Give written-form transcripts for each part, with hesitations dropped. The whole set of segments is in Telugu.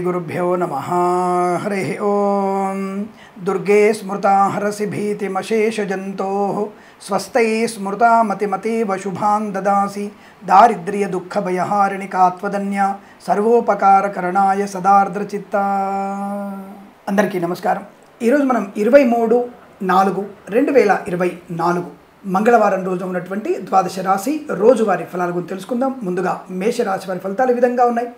श्रीगुरुभ्यो नमः। हरिः ओं। दुर्गे स्मृता हरसि भीतिमशेषजन्तोः स्वस्ते स्मृता मतिमतीव शुभान् ददासि दारिद्र्यदुःखभयहारिणि कात्वदन्या सर्वोपकारकरणाय सदार्द्रचित्ता। అందరికీ నమస్కారం। ఈరోజు మనం 23/4/2024 మంగళవారం రోజు ఉన్నటువంటి ద్వాదశ రాశి రోజువారీ ఫలాల గురించి తెలుసుకుందాం। ముందుగా మేషరాశి వారి ఫలితాలు ఈ విధంగా ఉన్నాయి।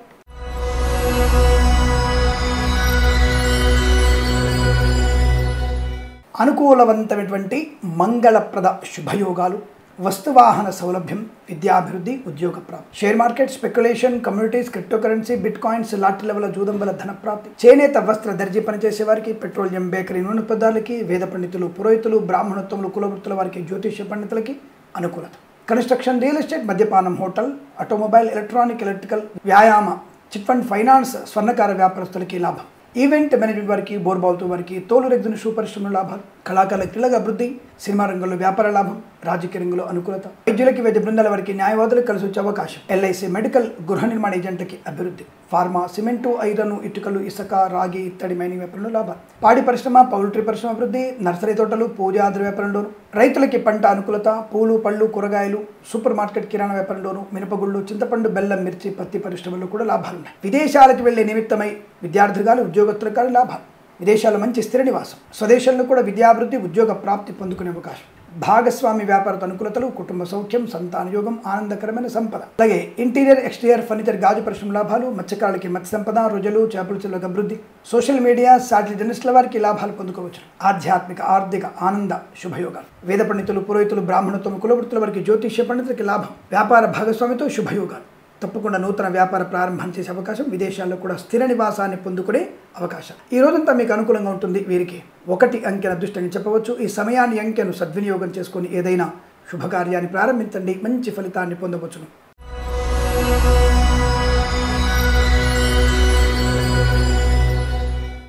అనుకూలవంతమైనటువంటి మంగళప్రద శుభయోగాలు, వస్తువాహన సౌలభ్యం, విద్యాభివృద్ధి, ఉద్యోగ ప్రాప్తి, share market, speculation, communities, cryptocurrency, bit coins, lottery level జూదం వల్ల ధన ప్రాప్తి, చేనేత వస్త్ర దర్జీ పనిచేసే వారికి, పెట్రోలియం, బేకరీ, నూనె పదార్థాలకి, వేద పండితులు, పురోహితులు, బ్రాహ్మణోత్తములు, కులవృత్తుల వారికి, జ్యోతిష్య పండితులకి అనుకూలత। కన్స్ట్రక్షన్, రియల్ ఎస్టేట్, మద్యపానం, హోటల్, ఆటోమొబైల్, ఎలక్ట్రానిక్, ఎలక్ట్రికల్, వ్యాయామ, చిట్ ఫండ్, ఫైనాన్స్, స్వర్ణకార వ్యాపారస్తులకి లాభం। ఈవెంట్ మేనేజ్మెంట్ వారికి, బోర్బాల్తో వారికి, తోలు రెగ్జిన్ షూ పరిశ్రమలో లాభాలు, కళాకారుల క్రీడల అభివృద్ధి, సినిమా రంగంలో వ్యాపార లాభం, రాజకీయ రంగంలో అనుకూలత, వైద్యులకి, వైద్య బృందాల వారికి, న్యాయవాదులకు కలిసి వచ్చే అవకాశం, ఎల్ఐసి, మెడికల్, గృహ నిర్మాణ ఏజెంట్లకి అభివృద్ధి, ఫార్మా, సిమెంటు, ఐరన్, ఇటుకలు, ఇసుక, రాగి ఇత్తడి మైనింగ్ వ్యాపారంలో లాభాలు, పాడి పరిశ్రమ, పౌల్ట్రీ పరిశ్రమ అభివృద్ధి, నర్సరీ తోటలు, పూజాద్ర వ్యాపారంలోను, రైతులకి పంట అనుకూలత, పూలు, పళ్ళు, కూరగాయలు, సూపర్ మార్కెట్, కిరాణా వ్యాపారంలోను, మినపగుళ్ళు, చింతపండు, బెల్లం, మిర్చి, పత్తి పరిశ్రమల్లో కూడా లాభాలు ఉన్నాయి। విదేశాలకు వెళ్లే నిమిత్తమై విద్యార్థులు, ఉద్యోగస్తులకు లాభాలు, విదేశాల్లో మంచి స్థిర నివాసం, స్వదేశంలో కూడా విద్యాభివృద్ధి, ఉద్యోగ ప్రాప్తి పొందుకునే అవకాశం, భాగస్వామి వ్యాపార అనుకూలతలు, కుటుంబ సౌఖ్యం, సంతాన యోగం, ఆనందకరమైన సంపద, అలాగే ఇంటీరియర్, ఎక్స్టీరియర్ ఫర్నిచర్, గాజు పరిశ్రమ లాభాలు, మత్స్యకారులకి మత్స్య సంపద, రొయ్యలు, చేపల చెరువులకు అభివృద్ధి, సోషల్ మీడియా, సాటిలైట్ జర్నలిస్టుల వారికి లాభాలు పొందుకోవచ్చు, ఆధ్యాత్మిక, ఆర్థిక, ఆనంద శుభయోగాలు, వేద పండితులు, పురోహితులు, బ్రాహ్మణోత్తమ, కులవృత్తుల వారికి, జ్యోతిష్య పండితులకి లాభం, వ్యాపార భాగస్వామితో శుభయోగాలు, తప్పకుండా నూతన వ్యాపార ప్రారంభం చేసే అవకాశం, విదేశాల్లో కూడా స్థిర నివాసాన్ని పొందుకునే అవకాశం। ఈ రోజంతా మీకు అనుకూలంగా ఉంటుంది। వీరికి 1 అంకెను అదృష్టంగా చెప్పవచ్చు। ఈ సమయాన్ని, అంకెను సద్వినియోగం చేసుకొని ఏదైనా శుభకార్యాన్ని ప్రారంభించండి, మంచి ఫలితాన్ని పొందవచ్చును।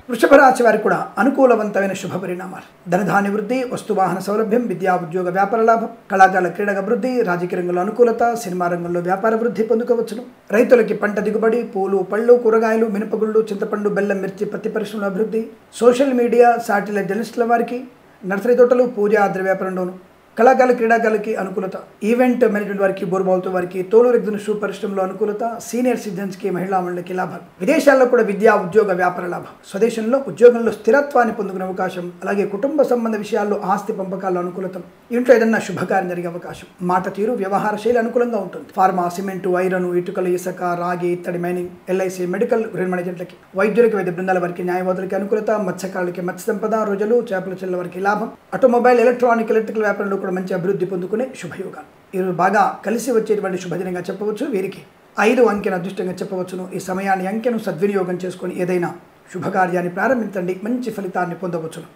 వృషభ రాశి వారికి కూడా అనుకూలవంతమైన శుభ పరిణామాలు, ధనధాన్య వృద్ధి, వస్తువాహన సౌలభ్యం, విద్యా ఉద్యోగ వ్యాపార లాభం, కళాకారుల క్రీడల అభివృద్ధి, రాజకీయ రంగంలో అనుకూలత, సినిమా రంగంలో వ్యాపార వృద్ధి పొందుకోవచ్చును। రైతులకి పంట దిగుబడి, పూలు, పళ్ళు, కూరగాయలు, మినపగుళ్ళు, చింతపండు, బెల్లం, మిర్చి, పత్తి పరిశ్రమల అభివృద్ధి, సోషల్ మీడియా, సాటిలైట్ జర్నలిస్టుల వారికి, నర్సరీ తోటలు, పూజా ద్రవ్య వ్యాపారంలోను, కళాకారుల క్రీడాకారులకి అనుకూలత, ఈవెంట్ మేనేజ్మెంట్ వారికి, బోర్బాల్తో వారికి, తోలు రెగ్జిన్ షూ పరిశ్రమలో అనుకూలత, సీనియర్ సిటిజన్స్కి, మహిళా మండలికి లాభాలు, విదేశాల్లో కూడా విద్యా ఉద్యోగ వ్యాపార లాభం, స్వదేశంలో ఉద్యోగంలో స్థిరత్వాన్ని పొందుకునే అవకాశం, అలాగే కుటుంబ సంబంధ విషయాల్లో ఆస్తి పంపకాల్లో అనుకూలత, ఇంట్లో ఏదన్నా శుభకార్యం జరిగే అవకాశం, మాట తీరు, వ్యవహార శైలి అనుకూలంగా ఉంటుంది, ఫార్మా, సిమెంటు, ఐరన్, ఇటుకలు, ఇసుక, రాగి ఇత్తడి మైనింగ్, ఎల్ఐసి, మెడికల్, గృహ నిర్మాణ ఏజెంట్లకి, వైద్యులకి, వైద్య బృందాల వారికి, న్యాయవాదులకి అనుకూలత, మత్స్యకారులకి మత్స్య సంపద, రొయ్యలు, చేపల చెరువుల వారికి లాభం, ఆటోమొబైల్, ఎలక్ట్రానిక్, ఎలక్ట్రికల్ వ్యాపారంలో కూడా మంచి అభివృద్ధి పొందుకునే శుభయోగాలు, ఈరోజు బాగా కలిసి వచ్చేటువంటి శుభదినంగా చెప్పవచ్చు। వీరికి 5 అంకెను అదృష్టంగా చెప్పవచ్చును। ఈ సమయాన్ని, అంకెను సద్వినియోగం చేసుకొని ఏదైనా శుభకార్యాన్ని ప్రారంభించండి, మంచి ఫలితాన్ని పొందవచ్చును।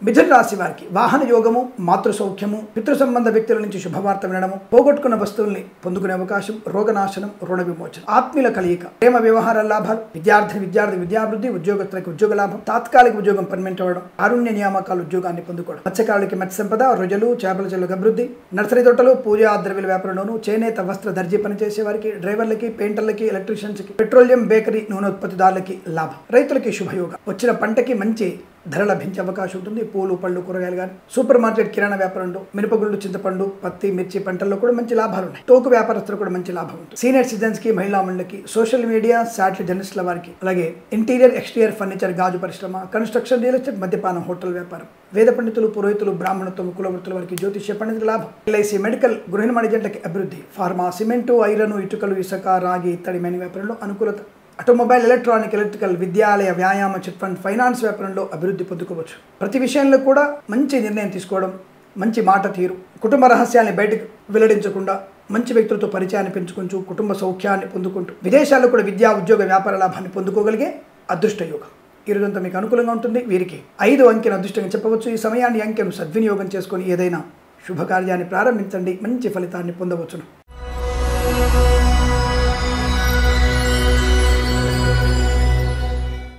మిథున రాశి వారికి వాహన యోగము, మాతృ సౌఖ్యము, పితృ సంబంధ వ్యక్తుల నుంచి శుభవార్త వినడము, పోగొట్టుకున్న వస్తువుల్ని పొందుకునే అవకాశం, రోగనాశనం, రుణ విమోచన, ఆత్మీయుల కలయిక, ప్రేమ వ్యవహార లాభాలు, విద్యార్థి విద్యాభివృద్ధి, ఉద్యోగస్తులకు ఉద్యోగ లాభం, తాత్కాలిక ఉద్యోగం పర్మనెంట్ అవ్వడం, కారుణ్య నియామకాలు ఉద్యోగాన్ని పొందుకోవడం, మత్స్యకారులకి మత్స్య సంపద, రొయ్యలు, చేపల చెరువులకు అభివృద్ధి, నర్సరీ తోటలు, పూజా ద్రవ్యాల వ్యాపారంలోను, చేనేత వస్త్ర దర్జీ పనిచేసే వారికి, డ్రైవర్లకి, పెయింటర్లకి, ఎలక్ట్రీషియన్స్కి, పెట్రోలియం, బేకరీ, నూనె ఉత్పత్తిదారులకి లాభం, రైతులకి శుభయోగం, వచ్చిన పంటకి మంచి ధర లభించే అవకాశం ఉంటుంది, పూలు, పళ్ళు, కూరగాయలు కానీ, సూపర్ మార్కెట్, కిరాణా వ్యాపారంలో, మినపగుళ్ళు, చింతపండు, పత్తి, మిర్చి పంటల్లో కూడా మంచి లాభాలు ఉన్నాయి, తోకు వ్యాపారస్తులు కూడా మంచి లాభం ఉంటుంది, సీనియర్ సిటిజన్స్కి, మహిళా మండలికి, సోషల్ మీడియా, సాటిలైట్ జర్నలిస్టుల వారికి, అలాగే ఇంటీరియర్, ఎక్స్టీరియర్ ఫర్నిచర్, గాజు పరిశ్రమ, కన్స్ట్రక్షన్, రియల్ ఎస్టేట్, మద్యపానం, హోటల్ వ్యాపారం, వేద పండితులు, పురోహితులు, బ్రాహ్మణోత్తమ, కులవృత్తుల వారికి, జ్యోతిష్య పండితుల లాభం, ఎల్ఐసి, మెడికల్, గృహ నిర్మాణ ఏజెంట్లకి అభివృద్ధి, ఫార్మా, సిమెంటు, ఐరన్, ఇటుకలు, ఇసుక, రాగి ఇత్తడి మైనింగ్ వ్యాపారంలో అనుకూలత, ఆటోమొబైల్, ఎలక్ట్రానిక్, ఎలక్ట్రికల్, విద్యాలయ, వ్యాయామ, చిట్ ఫండ్, ఫైనాన్స్ వ్యాపారంలో అభివృద్ధి పొందుకోవచ్చు। ప్రతి విషయంలో కూడా మంచి నిర్ణయం తీసుకోవడం, మంచి మాట తీరు, కుటుంబ రహస్యాన్ని బయటకు వెల్లడించకుండా మంచి వ్యక్తులతో పరిచయాన్ని పెంచుకుంటూ కుటుంబ సౌఖ్యాన్ని పొందుకుంటూ విదేశాల్లో కూడా విద్యా ఉద్యోగ వ్యాపార లాభాన్ని పొందుకోగలిగే అదృష్ట యోగం ఈ రోజంతా మీకు అనుకూలంగా ఉంటుంది। వీరికి 5 అంకెను అదృష్టంగా చెప్పవచ్చు। ఈ సమయాన్ని, అంకెను సద్వినియోగం చేసుకొని ఏదైనా శుభకార్యాన్ని ప్రారంభించండి, మంచి ఫలితాన్ని పొందవచ్చును।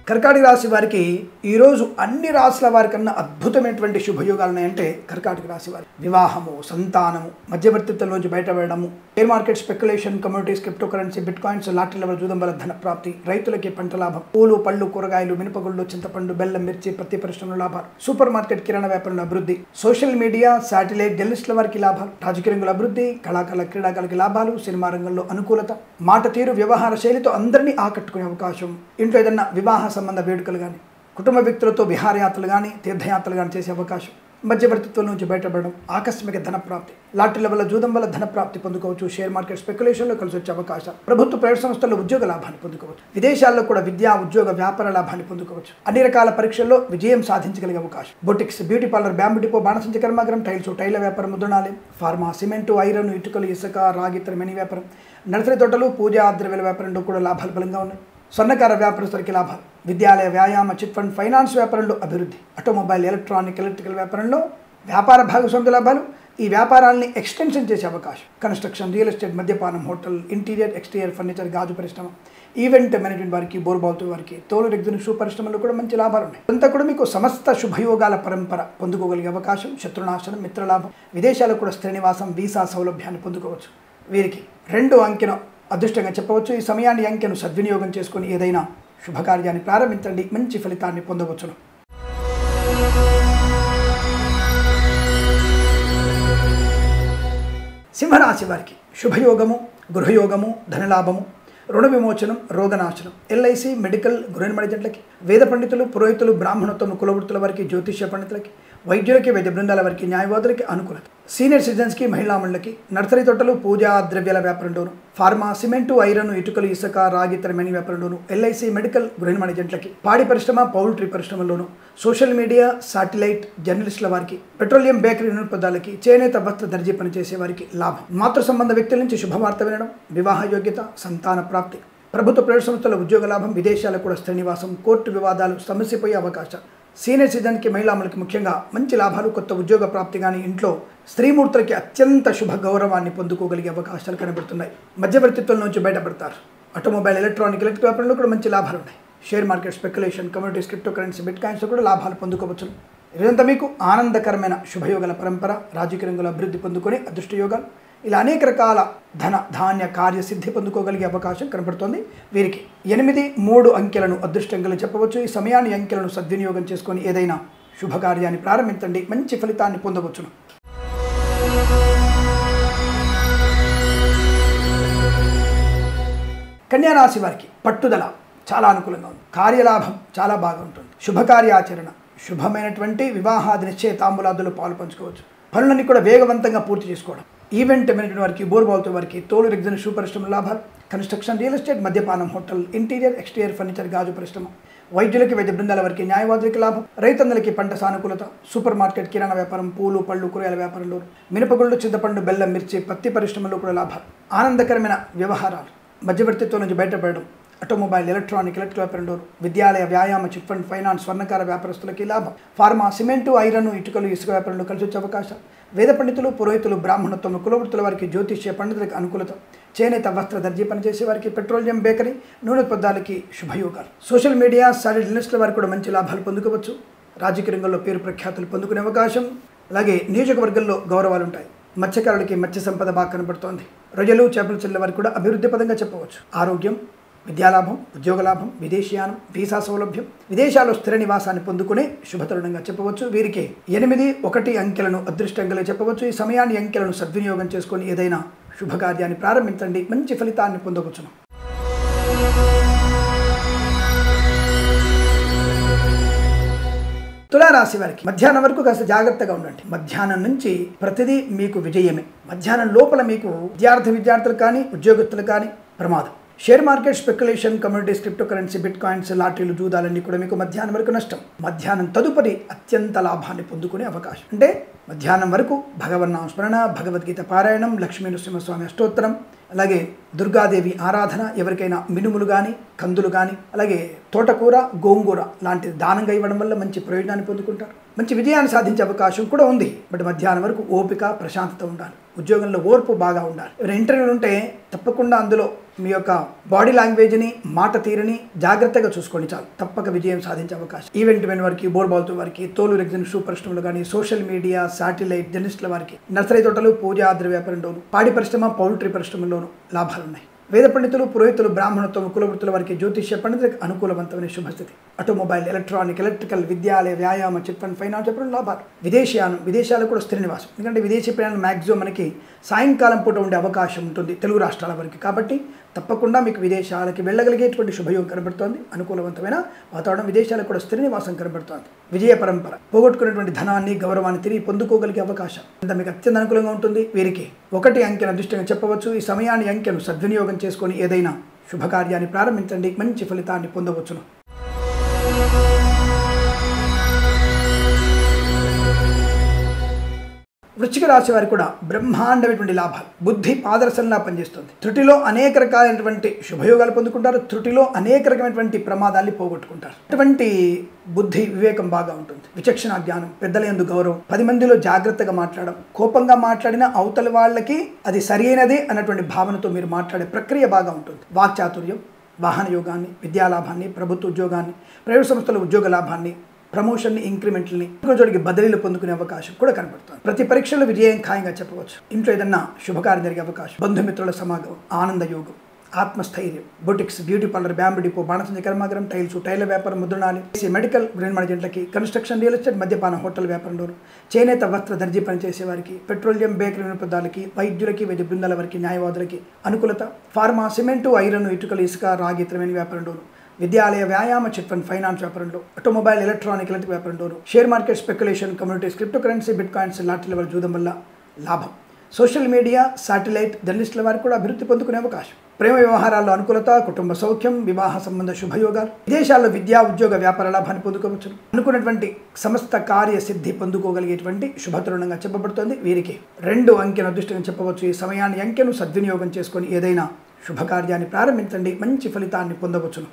కర్కాటక రాశి వారికి ఈరోజు అన్ని రాశుల వారికన్నా అద్భుతమైనటువంటి శుభయోగాలు ఉన్నాయంటే కర్కాటక రాశి వారి వివాహము, సంతానము, మధ్యవర్తిత్వంలోంచి బయటపడము, share market, speculation, communities, crypto currency, bitcoins, lottery level జూదం వల్ల ధన ప్రాప్తి, రైతులకి పంట లాభం, పూలు, పళ్ళు, కూరగాయలు, మినపగుళ్ళు, చింతపండు, బెల్లం, మిర్చి, పత్తి పరిశ్రమల లాభాలు, సూపర్ మార్కెట్, కిరాణా వ్యాపారంలో అభివృద్ధి, సోషల్ మీడియా, శాటిలైట్, జర్నలిస్టుల వారికి లాభాలు, రాజకీయ రంగంలో అభివృద్ధి, కళాకారుల, క్రీడాకారులకి లాభాలు, సినిమా రంగంలో అనుకూలత, మాట తీరు, వ్యవహార శైలితో అందరినీ ఆకట్టుకునే అవకాశం, ఇంట్లో ఏదన్నా వివాహ సంబంధ వేడుకలు కానీ, కుటుంబ వ్యక్తులతో విహారయాత్రలు కానీ, తీర్థయాత్రలు కానీ చేసే అవకాశం, మధ్యవర్తిత్వం నుంచి బయటపడడం, ఆకస్మిక ధన ప్రాప్తి, లాటరీ లెవెల్ జూదం వల్ల ధన ప్రాప్తి పొందుకోవచ్చు, షేర్ మార్కెట్, స్పెక్యులేషన్లో కలిసి వచ్చే అవకాశం, ప్రభుత్వ ప్రైవేట్ సంస్థల్లో ఉద్యోగ లాభాన్ని పొందుకోవచ్చు, విదేశాల్లో కూడా విద్యా, ఉద్యోగ, వ్యాపార లాభాన్ని పొందుకోవచ్చు, అన్ని రకాల పరీక్షల్లో విజయం సాధించగలిగే అవకాశం, boutiques, beauty parlour, bamboo depot, బాణసంచ కర్మాగారం, టైల్స్, టైల వ్యాపారం, ముద్రణాలయం, ఫార్మా, సిమెంటు, ఐరన్, ఇటుకలు, ఇసుక, రాగి, ఇతర మెనీ వ్యాపారం, నర్సరీ తోటలు, పూజా ద్రవ్యాల వ్యాపారంలో కూడా లాభాలు బలంగా ఉన్నాయి, స్వర్ణకార వ్యాపారస్తులకి లాభాలు, విద్యాలయ, వ్యాయామ, చిట్ ఫండ్, ఫైనాన్స్ వ్యాపారంలో అభివృద్ధి, ఆటోమొబైల్, ఎలక్ట్రానిక్, ఎలక్ట్రికల్ వ్యాపారంలో వ్యాపార భాగస్వామ్య లాభాలు, ఈ వ్యాపారాలని ఎక్స్టెన్షన్ చేసే అవకాశం, కన్స్ట్రక్షన్, రియల్ ఎస్టేట్, మద్యపానం, హోటల్, ఇంటీరియర్, ఎక్స్టీరియర్, ఫర్నిచర్, గాజు పరిశ్రమ, ఈవెంట్ మేనేజ్మెంట్ వారికి, బోర్బాల్తో వారికి, తోలు, రెగ్జిన్, షూ పరిశ్రమలో కూడా మంచి లాభాలు ఉన్నాయి. అంతా కూడా మీకు సమస్త శుభయోగాల పరంపర పొందుకోగలిగే అవకాశం, శత్రునాశనం, మిత్రలాభం, విదేశాలకు కూడా స్థిర నివాసం, వీసా సౌలభ్యాన్ని పొందుకోవచ్చు. వీరికి 2 అంకెను అదృష్టంగా చెప్పవచ్చు. ఈ సమయాన్ని, అంకెను సద్వినియోగం చేసుకుని ఏదైనా శుభకార్యాన్ని ప్రారంభించండి, మంచి ఫలితాన్ని పొందవచ్చును. సింహరాశి వారికి శుభయోగము, గృహయోగము, ధనలాభము, రుణ విమోచనం, రోగనాశనం, ఎల్ఐసి, మెడికల్, గృహ మేనేజెంట్లకి, వేద పండితులు, పురోహితులు, బ్రాహ్మణత్వం, కులవృత్తుల వారికి, జ్యోతిష్య పండితులకి, వైద్యులకి, వైద్య బృందాల వారికి, న్యాయవాదులకి అనుకూలత, సీనియర్ సిటిజన్స్కి, మహిళా మండలికి, నర్సరీ తోటలు, పూజా ద్రవ్యాల వ్యాపారంలోను, ఫార్మా, సిమెంటు, ఐరన్, ఇటుకలు, ఇసుక, రాగి, ఇతర మెనీ వ్యాపారంలోను, ఎల్ఐసి, మెడికల్, గృహ మేనేజెంట్లకి, పాడి పరిశ్రమ, పౌల్ట్రీ పరిశ్రమల్లోను, సోషల్ మీడియా, శాటిలైట్, జర్నలిస్టుల వారికి, పెట్రోలియం, బేకరీ, నూనె పదార్థాలకి, చేనేత, వస్త్ర, దర్జీ పనిచేసే వారికి లాభం, మాతృ సంబంధ వ్యక్తుల నుంచి శుభవార్త వినడం, వివాహ యోగ్యత, సంతాన ప్రాప్తి, ప్రభుత్వ ప్రైవేట్ సంస్థల ఉద్యోగ లాభం, విదేశాలకు కూడా స్థిర నివాసం, కోర్టు వివాదాలు సమస్యపోయే అవకాశం, సీనియర్ సిటిజన్కి, మహిళాములకి ముఖ్యంగా మంచి లాభాలు, కొత్త ఉద్యోగ ప్రాప్తి కానీ, ఇంట్లో స్త్రీమూర్తులకి అత్యంత శుభ గౌరవాన్ని పొందుకోగలిగే అవకాశాలు కనబడుతున్నాయి. మధ్యవర్తిత్వం నుంచి బయటపడతారు. ఆటోమొబైల్, ఎలక్ట్రానిక్, ఎలక్ట్రిక్ వ్యాపారంలో కూడా మంచి లాభాలు ఉన్నాయి. Share market, speculation, communities, crypto currency, బిట్ కాయిన్స్లో కూడా లాభాలు పొందుకోవచ్చు. ఇదంతా మీకు ఆనందకరమైన శుభయోగాల పరంపర, రాజకీయ రంగంలో అభివృద్ధి పొందుకొని అదృష్టయోగాలు, ఇలా అనేక రకాల ధన, ధాన్య, కార్యసిద్ధి పొందుకోగలిగే అవకాశం కనబడుతోంది. వీరికి 8, 3 అంకెలను అదృష్టంగా చెప్పవచ్చు. ఈ సమయాన్ని, అంకెలను సద్వినియోగం చేసుకొని ఏదైనా శుభకార్యాన్ని ప్రారంభించండి, మంచి ఫలితాన్ని పొందవచ్చును. కన్యా రాశి వారికి పట్టుదల చాలా అనుకూలంగా ఉంది. కార్యలాభం చాలా బాగా ఉంటుంది. శుభకార్యాచరణ, శుభమైనటువంటి వివాహాది నిశ్చయ తాంబూలాదులు పాలు పంచుకోవచ్చు. పనులన్నీ కూడా వేగవంతంగా పూర్తి చేసుకోవడం, ఈవెంట్ మేనేజ్మెంట్ వారికి, బోర్బాల్తో వారికి, తోలు, రెగ్జిన్, షూ పరిశ్రమ లాభాలు, కన్స్ట్రక్షన్, రియల్ ఎస్టేట్, మద్యపానం, హోటల్, ఇంటీరియర్, ఎక్స్టీరియర్, ఫర్నిచర్, గాజు పరిశ్రమ, వైద్యులకి, వైద్య బృందాల వారికి, న్యాయవాదులకి లాభం, రైతన్నలకి పంట సానుకూలత, సూపర్ మార్కెట్, కిరాణా వ్యాపారం, పూలు, పళ్ళు, కూరగాయల వ్యాపారంలో, మినపగుళ్ళు, చింతపండు, బెల్లం, మిర్చి, పత్తి పరిశ్రమలో కూడా లాభాలు, ఆనందకరమైన వ్యవహారాలు, మధ్యవర్తిత్వం నుంచి బయటపడడం, ఆటోమొబైల్, ఎలక్ట్రానిక్, ఎలక్ట్రిక్ వ్యాపారంలో, విద్యాలయ, వ్యాయామ, చిట్ ఫండ్, ఫైనాన్స్, స్వర్ణకార వ్యాపారస్తులకి లాభం, ఫార్మా, సిమెంటు, ఐరన్, ఇటుకలు, ఇసుక వ్యాపారంలో కలిసి వచ్చే అవకాశం, వేద పండితులు, పురోహితులు, బ్రాహ్మణత్వం, కులవృత్తుల వారికి, జ్యోతిష్య పండితులకి అనుకూలత, చేనేత, వస్త్ర, దర్జీ పనిచేసే వారికి, పెట్రోలియం, బేకరీ, నూనె పదార్థాలకి శుభయోగాలు, సోషల్ మీడియా, శాటిలైట్, జర్నలిస్టుల వారికి కూడా మంచి లాభాలు పొందుకోవచ్చు. రాజకీయ రంగంలో పేరు ప్రఖ్యాతులు పొందుకునే అవకాశం, అలాగే నియోజకవర్గంలో గౌరవాలు ఉంటాయి. మత్స్యకారులకి మత్స్య సంపద బాగా కనబడుతోంది. రొయ్యలు, చేపలు చెల్లెల వారికి కూడా అభివృద్ధి పదంగా చెప్పవచ్చు. ఆరోగ్యం, విద్యాలాభం, ఉద్యోగ లాభం, విదేశీయానం, వీసా సౌలభ్యం, విదేశాల్లో స్థిర నివాసాన్ని పొందుకునే శుభతరుణంగా చెప్పవచ్చు. వీరికి 8, 1 అంకెలను అదృష్టంగా చెప్పవచ్చు. ఈ సమయాన్ని, అంకెలను సద్వినియోగం చేసుకొని ఏదైనా శుభకార్యాన్ని ప్రారంభించండి, మంచి ఫలితాన్ని పొందవచ్చును. తులారాశి వారికి మధ్యాహ్నం వరకు కాస్త జాగ్రత్తగా ఉండండి. మధ్యాహ్నం నుంచి ప్రతిదీ మీకు విజయమే. మధ్యాహ్నం లోపల మీకు విద్యార్థులు కానీ, ఉద్యోగస్తులు కానీ ప్రమాదం. Share market, speculation, communities, crypto currency, bitcoins, లాటరీలు, జూదాలన్నీ కూడా మీకు మధ్యాహ్నం వరకు నష్టం. మధ్యాహ్నం తదుపరి అత్యంత లాభాన్ని పొందుకునే అవకాశం. అంటే మధ్యాహ్నం వరకు భగవన్నామ స్మరణ, భగవద్గీత పారాయణం, లక్ష్మీ నృసింహస్వామి అష్టోత్తరం, అలాగే దుర్గాదేవి ఆరాధన, ఎవరికైనా మినుములు కానీ కందులు కానీ అలాగే తోటకూర గోంగూర లాంటి దానంగా ఇవ్వడం వల్ల మంచి ప్రయోజనాన్ని పొందుకుంటారు. మంచి విజయాన్ని సాధించే అవకాశం కూడా ఉంది. బట్ మధ్యాహ్నం వరకు ఓపిక ప్రశాంతత ఉండాలి. ఉద్యోగంలో ఓర్పు బాగా ఉండాలి. ఎవరైనా ఇంటర్వ్యూలు ఉంటే తప్పకుండా అందులో మీ యొక్క బాడీ లాంగ్వేజ్ని మాట తీరుని జాగ్రత్తగా చూసుకోండి, చాలు తప్పక విజయం సాధించే అవకాశం. ఈవెంట్ మెన్ వారికి, బోర్బాల్తో వారికి, తోలు రెగ్జిన్ షూ పరిశ్రమలు కానీ, సోషల్ మీడియా, శాటిలైట్ జర్నలిస్టుల వారికి, నర్సరీ తోటలు, పూజా ద్రవ్య వ్యాపారంలోను, పాడి పరిశ్రమ, పౌల్ట్రీ పరిశ్రమల్లోనూ లాభాలున్నాయి. వేద పండితులు, పురోహితులు, బ్రాహ్మణత్వం, కులవృత్తుల వారికి, జ్యోతిష్య పండితులకు అనుకూలవంతమైన శుభస్థితి. ఆటోమొబైల్, ఎలక్ట్రానిక్, ఎలక్ట్రికల్, విద్యాలయ, వ్యాయామ, చిట్ ఫండ్, ఫైనాన్స్ చెప్పడం లాభాలు. విదేశాలు కూడా స్థిర నివాసం. ఎందుకంటే విదేశీ ప్రయాణం మ్యాక్సిమం మనకి సాయంకాలం పూట ఉండే అవకాశం ఉంటుంది తెలుగు రాష్ట్రాల వరకు. కాబట్టి తప్పకుండా మీకు విదేశాలకి వెళ్ళగలిగేటువంటి శుభయోగం కనబడుతోంది. అనుకూలవంతమైన వాతావరణం, విదేశాలకు కూడా స్థిర నివాసం కనబడుతోంది. విజయ పరంపర, పోగొట్టుకున్నటువంటి ధనాన్ని, గౌరవాన్ని తిరిగి పొందుకోగలిగే అవకాశం అంతా మీకు అత్యంత అనుకూలంగా ఉంటుంది. వీరికి 1 అంకెను అదృష్టంగా చెప్పవచ్చు. ఈ సమయాన్ని అంకెను సద్వినియోగం చేసుకొని ఏదైనా శుభకార్యాన్ని ప్రారంభించండి, మంచి ఫలితాన్ని పొందవచ్చును. వృశ్చిక రాశి వారికి కూడా బ్రహ్మాండమైనటువంటి లాభాలు. బుద్ధి పాదరసంలా పనిచేస్తుంది. త్రుటిలో అనేక రకాలైనటువంటి శుభయోగాలు పొందుకుంటారు. త్రుటిలో అనేక రకమైనటువంటి ప్రమాదాన్ని పోగొట్టుకుంటారు. అటువంటి బుద్ధి, వివేకం బాగా ఉంటుంది. విచక్షణ జ్ఞానం, పెద్దల యందు గౌరవం, 10 మందిలో జాగ్రత్తగా మాట్లాడడం, కోపంగా మాట్లాడిన అవతలి వాళ్ళకి అది సరైనదే అన్నటువంటి భావనతో మీరు మాట్లాడే ప్రక్రియ బాగా ఉంటుంది. వాక్చాతుర్యం, వాహన యోగాన్ని, విద్యాలాభాన్ని, ప్రభుత్వ ఉద్యోగాన్ని, ప్రైవేట్ సంస్థల ఉద్యోగ లాభాన్ని, ప్రమోషన్ని, ఇంక్రిమెంట్లని, చోటికి బదిలీలు పొందుకునే అవకాశం కూడా కనబడుతుంది. ప్రతి పరీక్షలో విజయం ఖాయంగా చెప్పవచ్చు. ఇంట్లో ఏదన్నా శుభకార్యం జరిగే అవకాశం, బంధుమిత్రుల సమాగమం, ఆనంద యోగం, ఆత్మస్థైర్యం, boutiques, beauty parlour, bamboo depot, బాణసంచ కర్మాగారం, టైల్స్, టైల వ్యాపారం, ముద్రణాలు, మెడికల్, గ్రీన్ మార్కెట్లకి, కన్స్ట్రక్షన్, రియల్ ఎస్టేట్, మద్యపాన, హోటల్ వ్యాపారంలోను, చేనేత, వస్త్ర, దర్జీ పనిచేసే వారికి, పెట్రోలియం, బేకరీ వినోదాలకి, వైద్యులకి, వైద్య బృందాల వారికి, న్యాయవాదులకి అనుకూలత. ఫార్మా, సిమెంటు, ఐరన్, ఇటుకలు, ఇసుక, రాగి, ఇతరమైన వ్యాపారంలోను, విద్యాలయ, వ్యాయామ, చిట్ ఫండ్, ఫైనాన్స్ వ్యాపారంలో, ఆటోమొబైల్, ఎలక్ట్రానిక్, ఎలక్ట్రిక్ వ్యాపారంలోను, share market, speculation, communities, crypto currency, bitcoins, lottery level జూదం వల్ల లాభం. సోషల్ మీడియా, శాటిలైట్ జర్నలిస్టుల వారికి కూడా అభివృద్ధి పొందుకునే అవకాశం. ప్రేమ వ్యవహారాల్లో అనుకూలత, కుటుంబ సౌఖ్యం, వివాహ సంబంధ శుభయోగాలు. విదేశాల్లో విద్యా, ఉద్యోగ, వ్యాపార లాభాన్ని పొందుకోవచ్చు. అనుకున్నటువంటి సమస్త కార్య సిద్ధి పొందుకోగలిగేటువంటి శుభతరుణంగా చెప్పబడుతోంది. వీరికి 2 అంకెను అదృష్టంగా చెప్పవచ్చు. ఈ సమయాన్ని అంకెను సద్వినియోగం చేసుకొని ఏదైనా శుభకార్యాన్ని ప్రారంభించండి, మంచి ఫలితాన్ని పొందవచ్చును.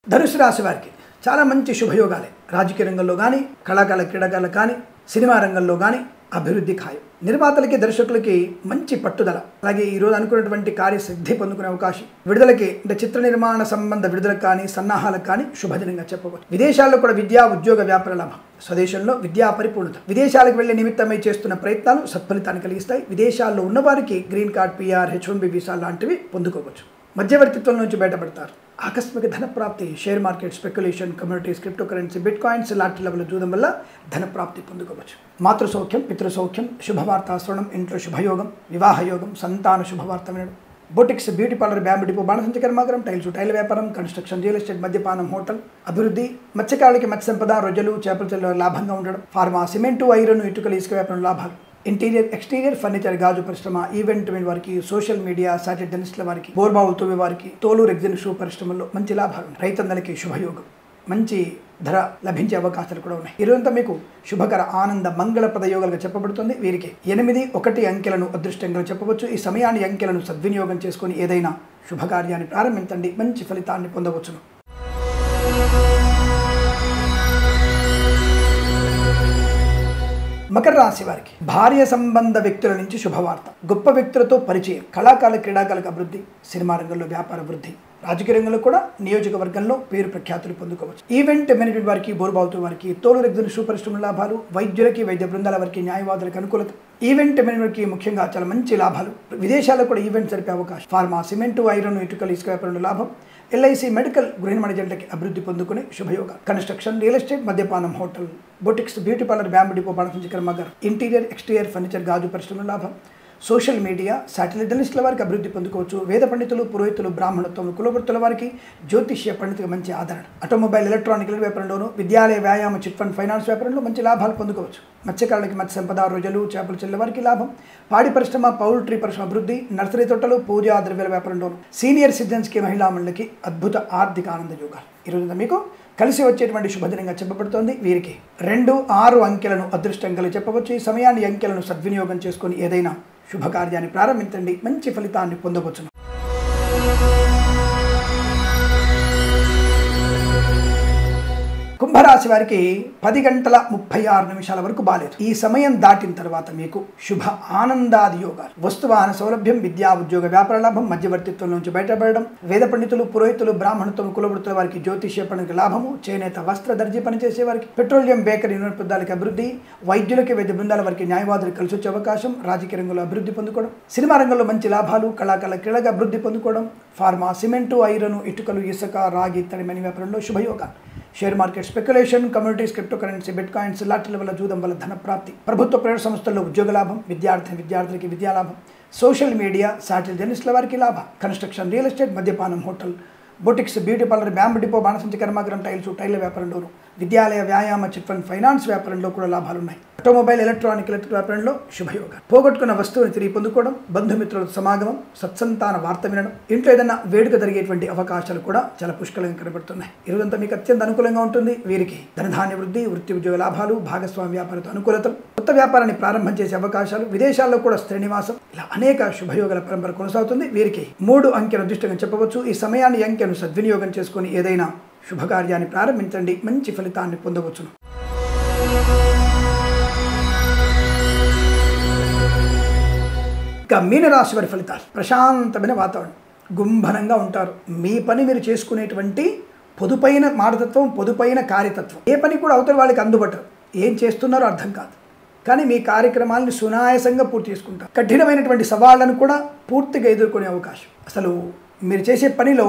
ధనుసు రాశి వారికి చాలా మంచి శుభయోగాలే. రాజకీయ రంగంలో కానీ, కళాకారుల, క్రీడాకారులు కానీ, సినిమా రంగంలో కానీ అభివృద్ధి ఖాయం. నిర్మాతలకి, దర్శకులకి మంచి పట్టుదల. అలాగే ఈరోజు అనుకున్నటువంటి కార్యసిద్ధి పొందుకునే అవకాశం. విడుదలకి అంటే చిత్ర నిర్మాణ సంబంధ విడుదలకు కానీ, సన్నాహాలకు కానీ శుభదినంగా చెప్పవచ్చు. విదేశాల్లో కూడా విద్యా, ఉద్యోగ, వ్యాపార లాభం. స్వదేశంలో విద్యా పరిపూర్ణత. విదేశాలకు వెళ్లే నిమిత్తమై చేస్తున్న ప్రయత్నాలు సత్ఫలితాన్ని కలిగిస్తాయి. విదేశాల్లో ఉన్నవారికి green card, PR, H1B visa లాంటివి పొందుకోవచ్చు. మధ్యవర్తిత్వం నుంచి బయటపడతారు. ఆకస్మిక ధనప్రాప్తి. Share market, speculation, communities, crypto currency, bitcoins, lottery level జూదం వల్ల ధనప్రాప్తి పొందుకోవచ్చు. మాతృ సౌఖ్యం, పితృసౌఖ్యం, శుభవార్త శ్రవణం, ఇంట్లో శుభయోగం, వివాహ యోగం, సంతాన శుభవార్త వినడం. Boutiques, beauty parlour, bamboo depot, బాణసంచ కర్మాగారం, టైల్స్, టైల్ వ్యాపారం, కన్స్ట్రక్షన్, రియల్ ఎస్టేట్, మద్యపానం, హోటల్ అభివృద్ధి. మత్స్యకారులకి మత్స్య సంపద, రొయ్యలు, చేపల చెల్ల లాభంగా ఉండడం. ఫార్మా, సిమెంటు, ఐరన్, ఇటుకలు, ఇసుక వ్యాపారం లాభాలు. ఇంటీరియర్, ఎక్స్టీరియర్, ఫర్నిచర్, గాజు పరిశ్రమ, ఈవెంట్ వారికి, సోషల్ మీడియా, శాటిలైట్ జర్నలిస్టుల వారికి, బోర్బావుల్ తోవే వారికి, తోలు రెగ్జిన్ షూ పరిశ్రమల్లో మంచి లాభాలు. రైతన్నలకి శుభయోగం, మంచి ధర లభించే అవకాశాలు కూడా ఉన్నాయి. ఈరోజంతా మీకు శుభకర, ఆనంద, మంగళప్రద యోగాలుగా చెప్పబడుతుంది. వీరికి 8, 1 అంకెలను అదృష్టంగా చెప్పవచ్చు. ఈ సమయాన్ని అంకెలను సద్వినియోగం చేసుకొని ఏదైనా శుభకార్యాన్ని ప్రారంభించండి, మంచి ఫలితాన్ని పొందవచ్చును. మకర రాశి వారికి భార్య సంబంధ వ్యక్తుల నుంచి శుభవార్త. గొప్ప వ్యక్తులతో పరిచయం. కళాకారుల, క్రీడాకారులకు అభివృద్ధి. సినిమా రంగంలో వ్యాపార వృద్ధి. రాజకీయ రంగంలో కూడా నియోజకవర్గంలో పేరు ప్రఖ్యాతులు పొందుకోవచ్చు. ఈవెంట్ మేనేజ్మెంట్ వారికి, బోర్బావుతో వారికి, తోలు రెగ్జిన్ షూ పరిశ్రమ లాభాలు. వైద్యులకి, వైద్య బృందాల వారికి, న్యాయవాదులకు అనుకూలత. ఈవెంట్ మేనేజ్మెంట్కి ముఖ్యంగా చాలా మంచి లాభాలు. విదేశాల్లో కూడా ఈవెంట్ జరిపే అవకాశం. ఫార్మా, సిమెంటు, ఐరన్, ఇటుకలు, ఇసుక వ్యాపారంలో లాభం. LIC, మెడికల్, గృహ మార్కెట్లకి అభివృద్ధి పొందుకునే శుభయోగాలు. కన్స్ట్రక్షన్, రియల్ ఎస్టేట్, మద్యపానం, hotel, boutiques, beauty parlour, bamboo depot, బాణసంచ కర్మాగారం, ఇంటీరియర్, ఎక్స్టీరియర్, ఫర్నిచర్, గాజు పరిశ్రమ లాభం. సోషల్ మీడియా, శాటిలైట్ జర్నలిస్టుల వారికి అభివృద్ధి పొందుకోవచ్చు. వేద పండితులు, పురోహితులు, బ్రాహ్మణత్వం, కులవృత్తుల వారికి, జ్యోతిష్య పండితులకు మంచి ఆదరణ. ఆటోమొబైల్, ఎలక్ట్రానిక్ వ్యాపారంలోను, విద్యాలయ, వ్యాయామ, చిట్ ఫండ్, ఫైనాన్స్ వ్యాపారంలో మంచి లాభాలు పొందుకోవచ్చు. మత్స్యకారులకి మత్స్య సంపద, రొయ్యలు, చేపలు చెల్లె వారికి లాభం. పాడి పరిశ్రమ, పౌల్ట్రీ పరిశ్రమ అభివృద్ధి. నర్సరీ తోటలు, పూజా ద్రవ్యాల వ్యాపారంలోను, సీనియర్ సిటిజన్స్కి, మహిళా మండలికి అద్భుత ఆర్థిక ఆనంద యోగాలు. ఈరోజు మీకు కలిసి వచ్చేటువంటి శుభదినంగా చెప్పబడుతోంది. వీరికి 2, 6 అంకెలను అదృష్టం కలిగి చెప్పవచ్చు. ఈ సమయాన్ని అంకెలను సద్వినియోగం చేసుకొని ఏదైనా శుభకార్యాన్ని ప్రారంభించండి, మంచి ఫలితాన్ని పొందవచ్చును. కుంభరాశి వారికి 10 గంటల 36 నిమిషాల వరకు బాలేదు. ఈ సమయం దాటిన తర్వాత మీకు శుభ ఆనందాది యోగాలు, వస్తువాహన సౌలభ్యం, విద్యా ఉద్యోగ వ్యాపార లాభం, మధ్యవర్తిత్వం నుంచి బయటపడడం, వేద పండితులు, పురోహితులు, బ్రాహ్మణత్వం, కులవృత్తుల వారికి జ్యోతిష్య పనికి లాభము, చేనేత వస్త్ర దర్జీ పనిచేసే వారికి, పెట్రోలియం బేకరీ పదార్థాలకి అభివృద్ధి, వైద్యులకి, వైద్య బృందాల వారికి న్యాయవాదులు కలిసి వచ్చే అవకాశం, రాజకీయ రంగంలో అభివృద్ధి పొందుకోవడం, సినిమా రంగంలో మంచి లాభాలు, కళాకారుల క్రీడగా అభివృద్ధి పొందుకోవడం, ఫార్మా, సిమెంటు, ఐరన్, ఇటుకలు, ఇసుక, రాగి, ఇత్తడి మని వ్యాపారంలో శుభయోగాలు, share market speculation, communities, crypto currency, bitcoins, లాటరీల వల్ల జూదం వల్ల ధన ప్రాప్తి, ప్రభుత్వ ప్రైవేట్ సంస్థల్లో ఉద్యోగ లాభం, విద్యార్థికి విద్యా లాభం, సోషల్ మీడియా, శాటిలైట్ జర్నలిస్టుల వారికి లాభ, కన్స్ట్రక్షన్, రియల్ ఎస్టేట్, మద్యపానం, hotel, boutiques, beauty parlour, bamboo depot, బాణసంచి కర్మాగారం, టైర్ల వ్యాపారంలోను, విద్యాలయ, వ్యాయామ, చిట్ ఫండ్, ఫైనాన్స్ వ్యాపారంలో కూడా లాభాలున్నాయి. ఆటోమొబైల్, ఎలక్ట్రిక్ వ్యాపారంలో శుభయోగాలు, పోగొట్టుకున్న వస్తువుని తిరిగి పొందుకోవడం, బంధుమిత్రుల సమాగమం, సత్సంతాన వార్త వినడం, ఇంట్లో ఏదైనా వేడుక జరిగేటువంటి అవకాశాలు కూడా చాలా పుష్కలంగా కనబడుతున్నాయి. ఇరుదంతా మీకు అత్యంత అనుకూలంగా ఉంటుంది. వీరికి ధనధాన్య వృద్ధి, వృత్తి ఉద్యోగ లాభాలు, భాగస్వామి వ్యాపారంతో అనుకూలతలు, కొత్త వ్యాపారాన్ని ప్రారంభం చేసే అవకాశాలు, విదేశాల్లో కూడా స్థిర నివాసం, ఇలా అనేక శుభయోగాల పరంపర కొనసాగుతుంది. వీరికి 3 అంకెను అదృష్టంగా చెప్పవచ్చు. ఈ సమయాన్ని అంకెను సద్వినియోగం చేసుకుని ఏదైనా శుభకార్యాన్ని ప్రారంభించండి, మంచి ఫలితాన్ని పొందవచ్చును. ఇక మీనరాశి వారి ఫలితాలు. ప్రశాంతమైన వాతావరణం, గుంభనంగా ఉంటారు. మీ పని మీరు చేసుకునేటువంటి పొదుపైన మాటతత్వం, పొదుపైన కార్యతత్వం, ఏ పని కూడా అవతల వాళ్ళకి అందుబట్టరు. ఏం చేస్తున్నారో అర్థం కాదు, కానీ మీ కార్యక్రమాలను సునాయాసంగా పూర్తి చేసుకుంటారు. కఠినమైనటువంటి సవాళ్లను కూడా పూర్తిగా ఎదుర్కొనే అవకాశం. అసలు మీరు చేసే పనిలో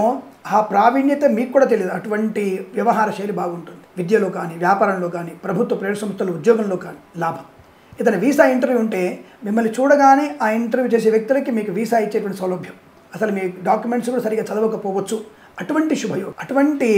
ఆ ప్రావీణ్యత మీకు కూడా తెలియదు, అటువంటి వ్యవహార శైలి బాగుంటుంది. విద్యలో కానీ, వ్యాపారంలో కానీ, ప్రభుత్వ ప్రైవేట్ సంస్థల ఉద్యోగంలో కానీ లాభం. ఇతను వీసా ఇంటర్వ్యూ ఉంటే మిమ్మల్ని చూడగానే ఆ ఇంటర్వ్యూ చేసే వ్యక్తులకి మీకు వీసా ఇచ్చేటువంటి సౌలభ్యం. అసలు మీ డాక్యుమెంట్స్ కూడా సరిగ్గా చదవకపోవచ్చు. అటువంటి శుభయోగం, అటువంటి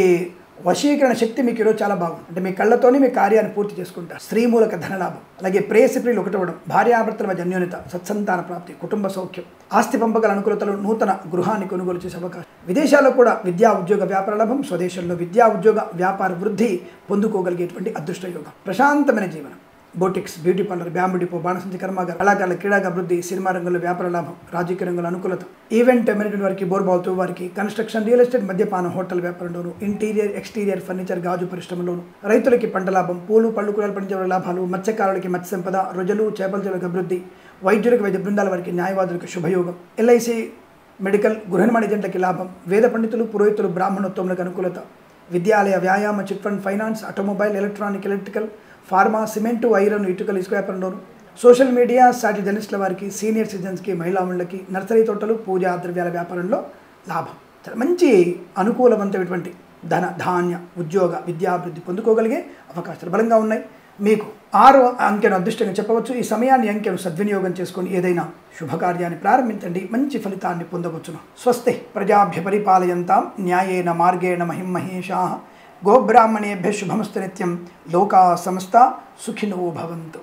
వశీకరణ శక్తి మీకు ఈరోజు చాలా బాగుంది. అంటే మీ కళ్ళతోనే మీ కార్యాన్ని పూర్తి చేసుకుంటారు. స్త్రీ మూలక ధనలాభం, అలాగే ప్రేయసి ప్రియులు ఒకటవడం, భార్యాభర్తల మధ్య అన్యోన్యత, సత్సంతాన ప్రాప్తి, కుటుంబ సౌఖ్యం, ఆస్తి పంపకాల అనుకూలతలు, నూతన గృహాన్ని కొనుగోలు చేసే అవకాశం, విదేశాల్లో కూడా విద్యా ఉద్యోగ వ్యాపార లాభం, స్వదేశంలో విద్యా ఉద్యోగ వ్యాపార వృద్ధి పొందుకోగలిగేటువంటి అదృష్ట యోగం, ప్రశాంతమైన జీవనం, boutiques, beauty parlour, bamboo depot, బాణసంచి కర్మాగారం, కళాకారుల క్రీడాగా అభివృద్ధి, సినిమా రంగంలో వ్యాపార లాభం, రాజకీయ రంగంలో అనుకూలత, ఈవెంట్ మేనేజ్మెంట్ వారికి, బోర్బాల్తో వారికి, కన్స్ట్రక్షన్, రియల్ ఎస్టేట్, మద్యపానం, హోటల్ వ్యాపారంలోను, ఇంటీరియర్, ఎక్స్టీరియర్, ఫర్నిచర్, గాజు పరిశ్రమలోను, రైతులకి పంట లాభం, పూలు పళ్ళు కూరలు పండించే లాభాలు, మత్స్యకారులకి మత్స్య సంపద, రొజలు, చేపల చెరువులకు అభివృద్ధి, వైద్యులకు, వైద్య బృందాల వారికి, న్యాయవాదులకు శుభయోగం, ఎల్ఐసి, మెడికల్, గృహ నిర్మాణ ఏజెంట్లకి లాభం, వేద పండితులు, పురోహితులు, బ్రాహ్మణోత్తములకు అనుకూలత, విద్యాలయ, వ్యాయామ, chit fund, finance, automobile, electrical, pharma, cement, iron, ఇటుకలు, ఇసుక వ్యాపారంలోను, సోషల్ మీడియా, శాటిలైట్ జర్నలిస్టుల వారికి, సీనియర్ సిటిజన్స్కి, మహిళామణులకి, నర్సరీ తోటలు, పూజా ద్రవ్యాల వ్యాపారంలో లాభం. చాలా మంచి అనుకూలవంతమైనటువంటి ధన, ధాన్య, ఉద్యోగ, విద్యాభివృద్ధి పొందుకోగలిగే అవకాశాలు బలంగా ఉన్నాయి. మీకు 6 అంకెను అదృష్టంగా చెప్పవచ్చు. ఈ సమయాన్ని అంకెను సద్వినియోగం చేసుకొని ఏదైనా శుభకార్యాన్ని ప్రారంభించండి, మంచి ఫలితాన్ని పొందవచ్చును. స్వస్తి ప్రజాభ్య పరిపాలయంతాం న్యాయేన మార్గేణ మహిం మహేషాః. గోబ్రాహ్మణేభ్యः శుభమస్తు నిత్యం. లోకా సమస్తా సుఖినో భవంతు.